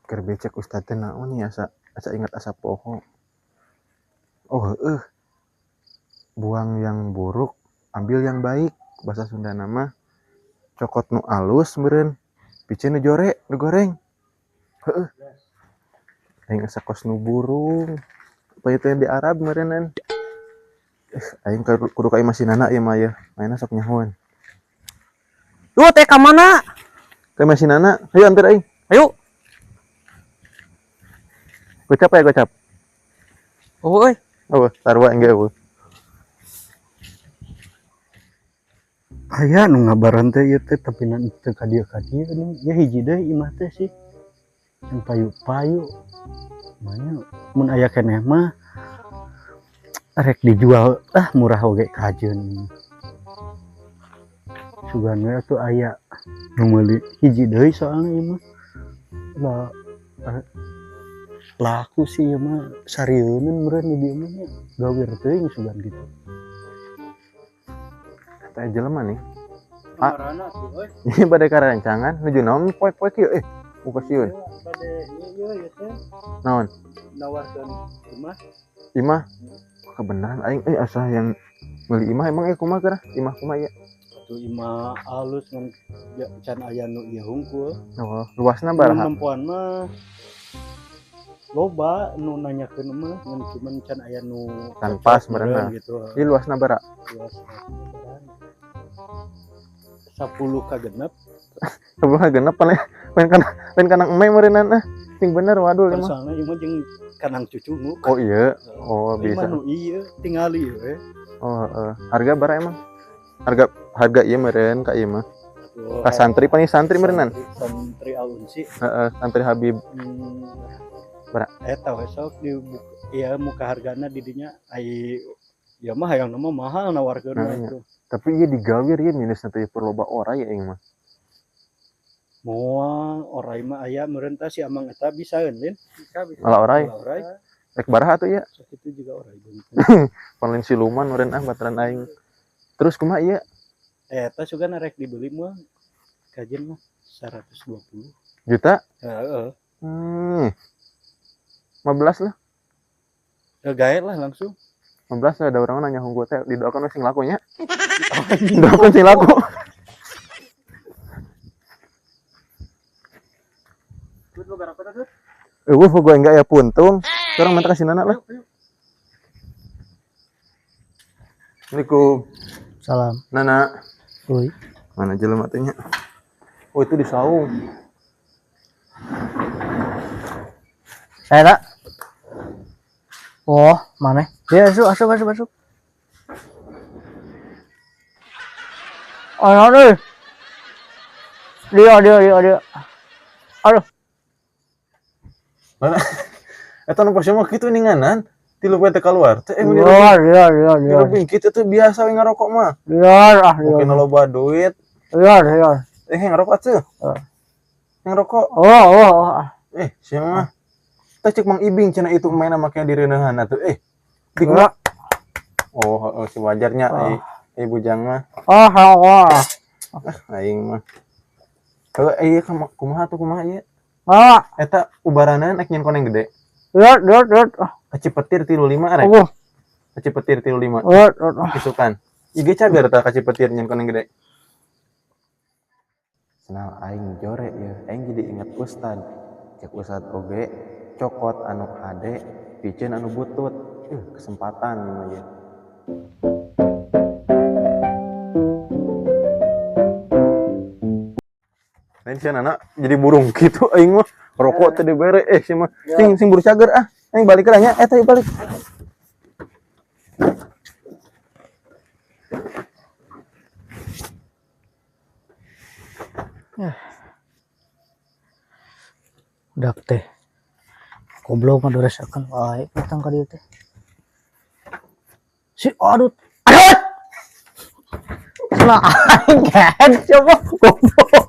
Keur becek ustad teh naon nya asa ingat asa poho. Oh heueuh. Buang yang buruk, ambil yang baik. Bahasa Sunda nama cokot nu alus meureun, picen nu jore, nu goreng. Heueuh. Aing asa kos nu burung. Apa itu yang di Arab meureunnan. Aing kudu ka imah sinana ieu mah ya. Maena sok nyahoan. Lu teh ka mana? Ka imah sinana, ayo antar aing. Ayo. Gocap ya gocap. Oh euy. Oh, sarua engge eueuh. Aya nu ngabaran teh ieu teh tapi na teu ka dieu nih. Ya hiji deui imah teh sih. Yang payu-payu. Manya mun aya keneh mah rek dijual murah oge kajeun. Sugan we atuh aya nu meuli hiji deui soalna ieu mah. Lah laku sih ieu mah sarieun meureun di dieu mah nya. Gawir teuing sugan gitu. Teh jelema nih. Marana tuh euy. Ieu bade karancangan nuju naon poek-poek ieu muka sieun. Bade ieu teh Naon? nawarkeun imah. Imah. Kebenaran aing asa yang meuli imah emang kumaha geurah? Imah kumaha ieu? Atuh imah alus ngan can aya nu ieu hungkul. Oh, luasna baraha? Perempuan mah loba nu nanyakeun mah ngan cuman can aya nu Tanpas meureun gitu. Ieu luasna bara? Luas 10 ka genep. Sabaraha genep pen kana emeh meureunna sing bener waduh imah. Soalna ieu mah jeung kanang cucunu. Oh iya. Oh bisa. Imah nu ieu tingali we. Oh harga bara emang? Harga ieu meureun ka ieu mah. Ka santri paling santri meureunnan. Santri Alunsi. Heeh, santri Habib. Bara. Eta we sok di ieu muka hargana di dinya ai ya mah hayang nama mahal nawarkeun itu. Tapi ieu digawir ieu minusna teh perlu loba ora ya aing mah. Moal orai mah aya meureun tah si Amang eta bisaeun Lin. Bisa. Ala orai. Rek baraha atuh ieu? Sakitu juga orai. Paling siluman meureun bataran aing. Terus kumaha ieu? Eta sugan rek dibeli mah kajen mah 120 juta? Heeh. 15 lah. Gaet lah langsung. 15 ada orang nanya hungkul teh didoakeun sing laku nya. Didoakeun sing laku. Gue enggak ya puntung. Sekarang minta kasih nana lah. Assalamualaikum. Salam. Nana. Euy. Mana jelema teh nya? Oh itu di saung. Saya tak. Oh, mana? Ya, masuk. Oh, aduh. Dia. Aduh. Mana? Eta nu pasien mah kitu ninganan. Tilu poe teh keluar. Teh Dia. Lebih kitu tuh biasa we ngarokok mah. Dia. Mungkin loba duit. Dia. Ngarokok tuh. Ngarokok. Oh. Siapa mah? Tah cek Mang Ibing cenah itu main make direunehan atuh. Oh, si wajarnya bujang mah. Oh. Aing mah. Ieu kumaha ieu? Eta ubaranan ek nyen koneng gede. Dia. Kaci petir 35 arek. Oh. Kaci petir 35. Gitu kan. Ieu cager tah kaci petir nyen koneng gede. Senal aing jore ieu. Aing jadi inget ustad. Cek ustad oge cokot anu hade, piceun anu butut. Kesempatan mah ieu. Lain sieun anak jadi burung gitu aing mah. Rokok teh dibere si mah sing buru cager aing balik ke nya eta balik. Dak teh. Goblok mah doresakeun wae datang ka dieu teh. Si aduh. Salah aing kan coba goblok.